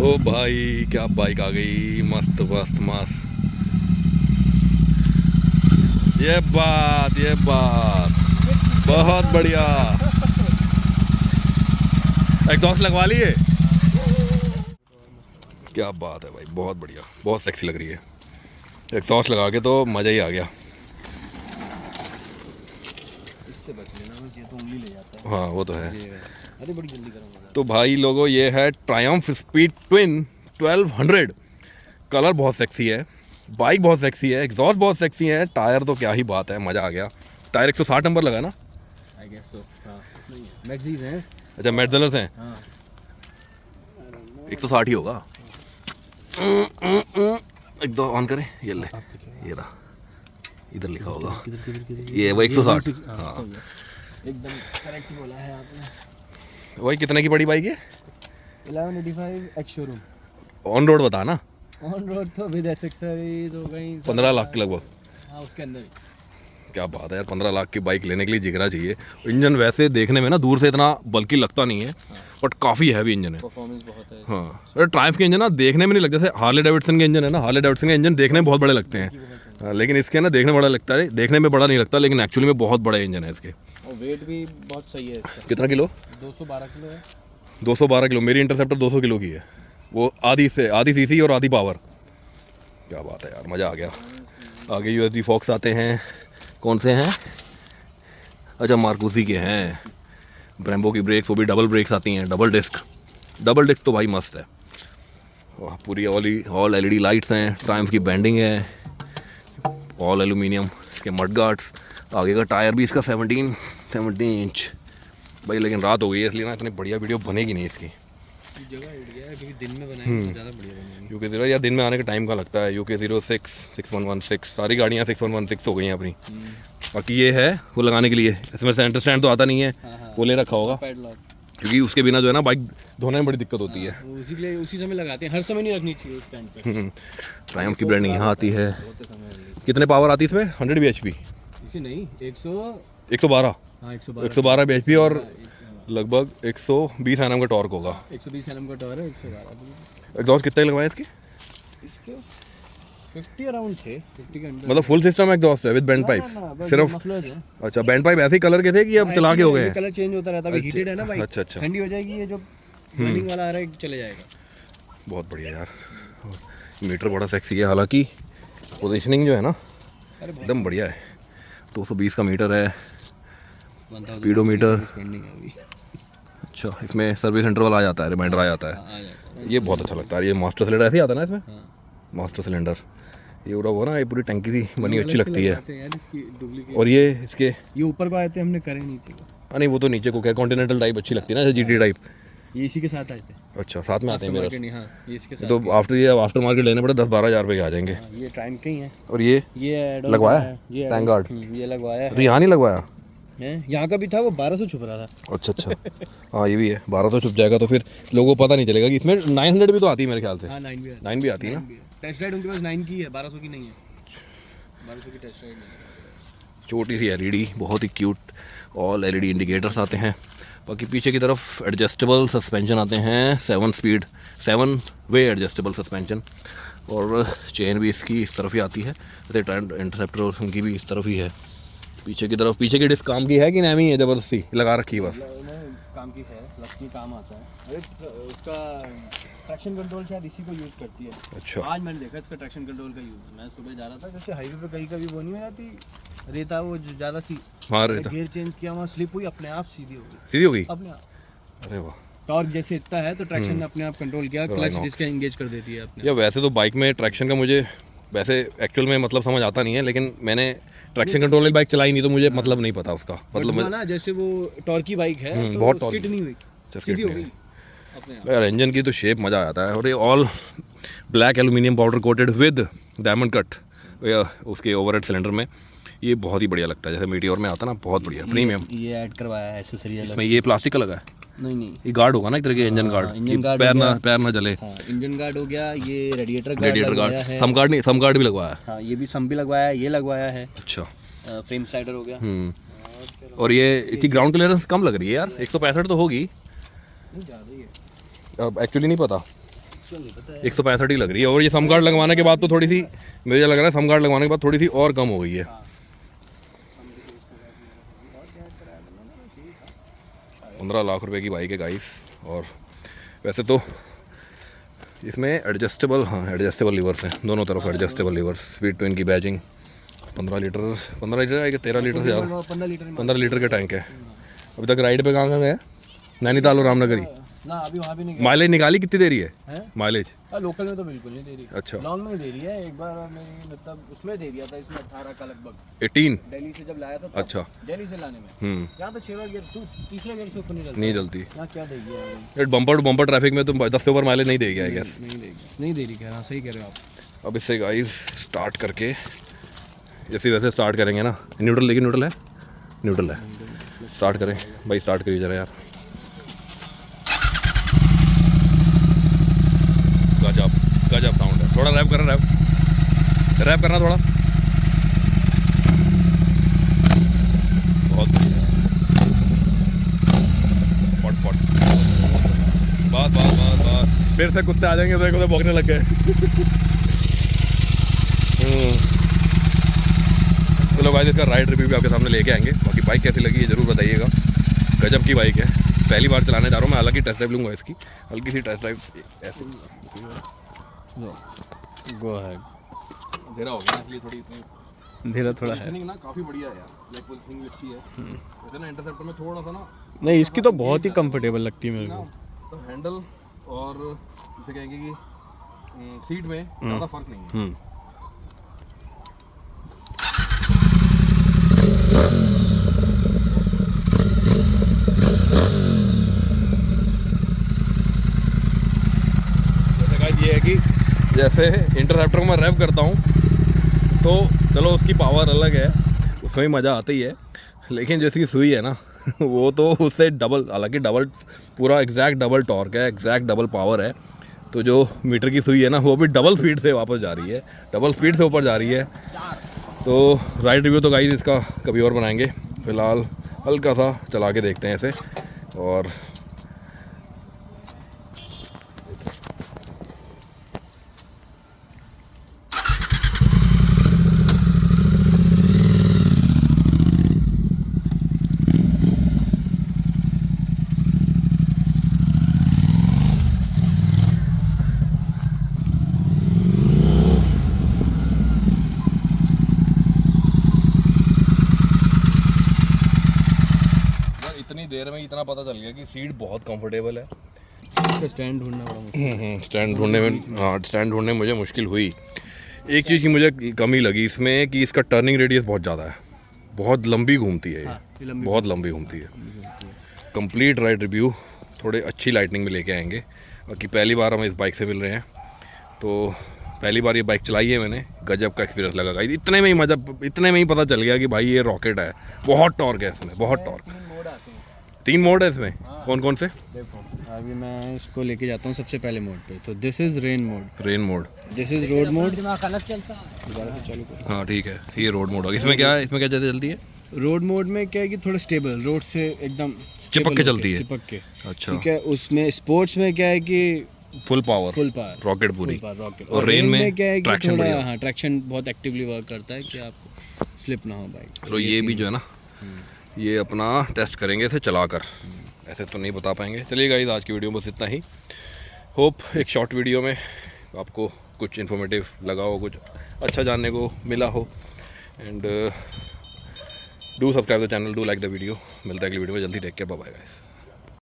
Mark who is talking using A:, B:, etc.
A: ओ भाई क्या बाइक आ गई, मस्त मस्त मस्त। ये बात बहुत बढ़िया। एग्जॉस्ट लगवा लिए? क्या बात है भाई, बहुत बढ़िया, बहुत सेक्सी लग रही है। एग्जॉस्ट लगा के तो मज़ा ही आ गया।
B: इससे बच लेना, ये तो उंगली ले जाता है।
A: हाँ वो तो है।
B: अरे बड़ी जल्दी गर्म हो जाता है।
A: तो भाई लोगों, ये है ट्रायम्फ स्पीड ट्विन 1200। कलर बहुत सेक्सी है, बाइक बहुत सेक्सी है, एग्जॉस्ट बहुत सेक्सी है, टायर तो क्या ही बात है, मज़ा आ गया। टायर 160 नंबर लगा ना?
B: I guess so. हाँ नहीं है, मैक्सीज हैं।
A: अच्छा मेटलर्स हैं।
B: हाँ
A: 160 ही होगा। एक दो ऑन करें, ये ले, ये रहा, इधर लिखा होगा, ये वो 160। हाँ
B: एकदम करेक्ट बोला है आपने।
A: वही कितने की बड़ी बाइक है?
B: 1185 एक्स शोरूम।
A: ऑन रोड बता ना।
B: ऑन रोड तो विद एक्सेसरीज हो गई
A: 15 लाख के लगभग।
B: हाँ उसके अंदर ही।
A: क्या बात है यार, 15 लाख की बाइक लेने के लिए जिगरा चाहिए। इंजन वैसे देखने में ना दूर से इतना बल्कि लगता नहीं है, बट काफ़ी हैवी इंजन है।
B: परफॉर्मेंस बहुत है।
A: हाँ अरे ट्रायम्फ के इंजन ना देखने में नहीं लगता, जैसे हार्ले डेविडसन के इंजन है ना, हार्ले डेविडसन के इंजन देखने में बहुत बड़े लगते हैं। हाँ, लेकिन इसके ना देखने बड़ा लगता है, देखने में बड़ा नहीं लगता, लेकिन एक्चुअली में बहुत बड़े इंजन है इसके।
B: और वेट भी बहुत सही है इसका।
A: कितना किलो?
B: 212 किलो है।
A: 212 किलो। मेरी इंटरसेप्टर 200 किलो की है, वो आधी सीसी और आधी पावर। क्या बात है यार, मज़ा आ गया। आगे USB फॉक्स आते हैं, कौन से हैं? अच्छा मार्कूसी के हैं। ब्रेम्बो की ब्रेक्स, वो भी डबल ब्रेक्स आती हैं, डबल डिस्क तो भाई मस्त है। वाह, पूरी ऑल LED लाइट्स हैं, ट्रायम्फ की बैंडिंग है, ऑल एल्यूमिनियम, इसके मड गार्ड्स। आगे का टायर भी इसका 17 इंच भाई। लेकिन रात हो गई है इसलिए ना इतनी बढ़िया वीडियो बनेगी नहीं इसकी।
B: जगह उड़ गया है क्योंकि दिन में बनाएंगे तो ज़्यादा बढ़िया बनेगी।
A: UK0 या दिन में आने का टाइम का लगता है। UK06, 6116, सारी गाड़ियाँ 6116 हो गई हैं अपनी। बाकी ये है वो लगाने के लिए, इसमें सेंटर स्टैंड तो आता नहीं है। वो ले रखा होगा क्योंकि उसके बिना जो है ना बाइक धोने में बड़ी दिक्कत होती है।
B: उसी समय लगाते हैं, हर समय नहीं रखनी चाहिए स्टैंड पे।
A: ट्रायम्फ की ब्रांडिंग यहाँ आती है। कितने पावर आती है इसमें? 100 bhp?
B: नहीं
A: 112।
B: हाँ
A: 112 bhp और लगभग 120 Nm का टॉर्क होगा।
B: 120 Nm का टॉर्क है। 112।
A: एग्जॉस्ट कितने लगवाए इसके?
B: 50 अराउंड थे, 50 के अंदर।
A: मतलब फुल सिस्टम एग्जॉस्ट है विद बैंड पाइप सिर्फ? अच्छा बैंड पाइप ऐसे ही कलर के थे कि अब चला के हो गए हैं?
B: कलर चेंज होता रहता है, हीटेड है ना बाइक।
A: अच्छा अच्छा,
B: ठंडी हो जाएगी, ये जो रनिंग वाला आ रहा है चले जाएगा।
A: बहुत बढ़िया यार। मीटर बड़ा सेक्सी है, हालांकि पोजीशनिंग जो है ना एकदम बढ़िया है। 220 का मीटर है, स्पीडोमीटर। अच्छा इसमें सर्विस सेंटर वाला आ जाता है, रिमाइंडर आ जाता है। ये बहुत अच्छा लगता है। ये मास्टर सिलेंडर ऐसे ही आता है ना इसमें? मास्टर सिलेंडर ये उड़ा हुआ ना, ये पूरी टंकी सी बनी अच्छी लगती है। और ये इसके
B: ये ऊपर को आए थे, हमने करे नीचे को।
A: नहीं वो तो नीचे को क्या कॉन्टिनेंटल टाइप अच्छी लगती है ना, GT टाइप।
B: ये इसी के साथ आए थे।
A: अच्छा साथ में आते हैं मेरे?
B: हाँ ये इसके साथ।
A: तो आफ्टर मार्केट लेने पड़े 10-12 हज़ार रुपये के आ जाएंगे।
B: ये टाइम के ही है।
A: और ये लगवाया है, थैंक गॉड।
B: ये लगवाया है।
A: तो यहाँ नहीं लगवाया?
B: यहाँ का भी था, वो 1200 छुप रहा था।
A: अच्छा हाँ ये भी है, 1200 छुप जाएगा तो फिर लोगों को पता नहीं चलेगा कि इसमें 900 भी तो आती है मेरे ख्याल से।
B: हाँ 9
A: भी आती है ना।
B: टेस्ट राइड उनके पास 9 की है, 1200 की नहीं है। 1200 की टेस्ट राइड नहीं है।
A: छोटी सी LED, बहुत ही क्यूट, ऑल LED इंडिकेटर्स आते हैं। बाकी पीछे की तरफ एडजस्टेबल सस्पेंशन आते हैं, 7 वे एडजस्टेबल सस्पेंशन। और चेन भी इसकी इस तरफ ही आती है, जैसे इंटरसेप्टर उनकी भी इस तरफ ही है। पीछे की तरफ पीछे की डिस्क काम की है कि नहीं है, ज़बरदस्ती लगा रखी है बस?
B: काम की है, लक्की काम आता है। अरे उसका ट्रैक्शन कंट्रोल शायद इसी को यूज़ करती है।
A: अच्छा
B: आज मैंने देखा इसका ट्रैक्शन कंट्रोल का यूज़। मैं सुबह जा रहा था, जैसे हाईवे पे कहीं कभी वो नहीं हो जाती रेता, वो ज़्यादा सी गियर चेंज किया, वहाँ स्लिप हुई, अपने आप सीधी हो गई अपने आप।
A: अरे वाह।
B: टॉर्क जैसे इतना है तो ट्रैक्शन ने अपने आप कंट्रोल किया, क्लच डिस्क एंगेज कर देती है अपने।
A: या वैसे तो बाइक में ट्रैक्शन का मुझे वैसे एक्चुअल में मतलब समझ आता नहीं है, लेकिन मैंने ट्रैक्शन कंट्रोल वाली बाइक चलाई नहीं तो मुझे मतलब नहीं पता उसका मतलब
B: ना। जैसे वो टॉर्की बाइक है तो
A: बहुत
B: स्किड नहीं हुई, सीधी हो गई अपने आप।
A: यार इंजन की तो शेप मज़ा आ जाता है। और ये all black aluminium powder coated with diamond cut उसके ओवरहेड सिलेंडर में, ये बहुत ही बढ़िया लगता है, जैसे मीटियोर में आता है ना, बहुत बढ़िया प्रीमियम।
B: ये ऐड करवाया है एक्सेसरी
A: इसमें। ये प्लास्टिक का लगा है?
B: नहीं
A: ये गार्ड होगा ना एक तरह के, इंजन गार्ड, पैर ना जले।
B: इंजन गार्ड हो गया, ये रेडिएटर गार्ड,
A: सम गार्ड भी लगवाया है।
B: हाँ ये भी सम भी लगवाया है, ये लगवाया है।
A: अच्छा
B: फ्रेम स्लाइडर हो गया।
A: और ये इसकी ग्राउंड क्लियरेंस कम लग रही है यार, 165 तो होगी।
B: नहीं ज़्यादा ही है।
A: अब एक्चुअली नहीं पता,
B: एक्चुअली पता है
A: 165 ही लग रही है। और ये सम गार्ड लगवाने के बाद तो थोड़ी सी, मुझे लग रहा है सम गार्ड लगवाने के बाद थोड़ी सी और कम हो गई है। 15 लाख रुपए की बाइक है गाइस। और वैसे तो इसमें एडजस्टेबल, हाँ एडजस्टेबल लीवर्स हैं दोनों तरफ, एडजस्टेबल लीवर्स। स्पीड ट्विन की बैजिंग, 15 लीटर है कि 13 लीटर से ज़्यादा, 15 लीटर के टैंक है। अभी तक राइड पे कहाँ गए? नैनीताल और रामनगरी
B: ना, अभी वहाँ भी नहीं गया।
A: माइलेज निकाली कितनी दे रही है? माइलेज
B: लोकल में तो बिल्कुल नहीं दे रही।
A: अच्छा,
B: लॉन्ग में दे रही है। एक बार मेरी मतलब उसमें दे दिया था, इसमें 18 का लगभग
A: 18
B: दिल्ली से जब लाया था।
A: अच्छा,
B: दिल्ली से लाने में यहाँ तो 6 गियर, तू तीसरे गियर से ऊपर नहीं
A: जलती।
B: यहाँ क्या देगी
A: यार? बम्पर टू बम्पर ट्रैफिक में तुम 10 से ऊपर माइलेज नहीं देगी आई गेस।
B: नहीं देगी, नहीं दे रही। कह रहा, सही कह रहे हो आप।
A: अब इससे गाइस स्टार्ट करके जैसे वैसे स्टार्ट करेंगे ना। न्यूट्रल, लेकिन न्यूट्रल है, न्यूट्रल है। स्टार्ट करें भाई, स्टार्ट करिए जरा यार। गजब गजब साउंड है। थोड़ा रैप करना, रैप करना थोड़ा। बहुत बढ़िया, फट फट, बात बात बात बात। फिर से कुत्ते आ जाएंगे तो कुत्ते भौंकने लग गए। चलो भाई, इसका राइड रिव्यू भी आपके सामने लेके आएंगे। बाकी बाइक कैसी लगी ये ज़रूर बताइएगा। गजब की बाइक है, पहली बार चलाने जा रहा हूँ मैं। हालांकि टेस्ट ड्राइव लूँगा इसकी, हल्की सी टेस्ट ड्राइव ऐसे।
B: Go ahead.
A: अंधेरा हो गया इसलिए थोड़ी इतनी
B: अंधेरा थोड़ा है
A: ना, काफ़ी बढ़िया है यार। लाइक पोजीशनिंग भी अच्छी है। वैसे ना इंटरसेप्टर में थोड़ा सा ना,
B: नहीं इसकी तो बहुत ही कंफर्टेबल लगती है मेरे को।
A: तो हैंडल और जैसे कहेंगे कि सीट में ज़्यादा फर्क नहीं है। ये है कि जैसे इंटरसेप्टर को मैं रैप करता हूँ तो चलो उसकी पावर अलग है, उसमें भी मज़ा आता ही है। लेकिन जैसे कि सुई है ना वो तो उससे डबल, हालांकि डबल पूरा एग्जैक्ट डबल टॉर्क है, एग्जैक्ट डबल पावर है। तो जो मीटर की सुई है ना वो भी डबल स्पीड से वापस जा रही है, डबल स्पीड से ऊपर जा रही है। तो राइड रिव्यू तो गाइस इसका कभी और बनाएंगे। फ़िलहाल हल्का सा चला के देखते हैं इसे। और इतनी देर में इतना पता चल गया कि सीट बहुत कंफर्टेबल है।
B: इसका स्टैंड ढूंढना बड़ा मुश्किल।
A: स्टैंड ढूंढने में, हाँ स्टैंड ढूंढने में मुझे मुश्किल हुई। एक चीज़ की मुझे कमी लगी इसमें कि इसका टर्निंग रेडियस बहुत ज़्यादा है, बहुत लंबी घूमती है ये, बहुत लंबी घूमती है। कंप्लीट राइड रिव्यू थोड़े अच्छी लाइटनिंग में लेके आएंगे। बाकी पहली बार हम इस बाइक से मिल रहे हैं तो पहली बार ये बाइक चलाई है मैंने, गजब का एक्सपीरियंस लगा गाइस। इतने में ही पता चल गया कि भाई ये रॉकेट है, बहुत टॉर्क है इसमें, बहुत टॉर्क। 3 मोड है इसमें। कौन कौन से?
B: अभी मैं इसको लेके जाता हूँ सबसे पहले मोड पे। तो this is rain mode, this is road mode. दोबारा से चालू करो।
A: हाँ ठीक है, ये रोड मोड होगा। इसमें क्या है, इसमें क्या चलती है?
B: रोड मोड में क्या है कि थोड़ा स्टेबल, रोड से एकदम
A: चिपक के चलती है,
B: चिपक के।
A: अच्छा
B: ठीक है। उसमें स्पोर्ट्स में क्या है कि
A: फुल पावर रॉकेट पूरी। और रेन में क्या है कि थोड़ा, हाँ ट्रैक्शन बहुत एक्टिवली वर्क करता है कि आपको स्लिप ना हो बाइक। तो ये भी जो है ना, ये अपना टेस्ट करेंगे इसे चलाकर, ऐसे तो नहीं बता पाएंगे। चलिए गाइस, आज की वीडियो में बस इतना ही। होप एक शॉर्ट वीडियो में आपको कुछ इन्फॉर्मेटिव लगा हो, कुछ अच्छा जानने को मिला हो। And do subscribe the channel, do like the video. मिलता है अगली वीडियो में जल्दी। Take care, bye bye guys.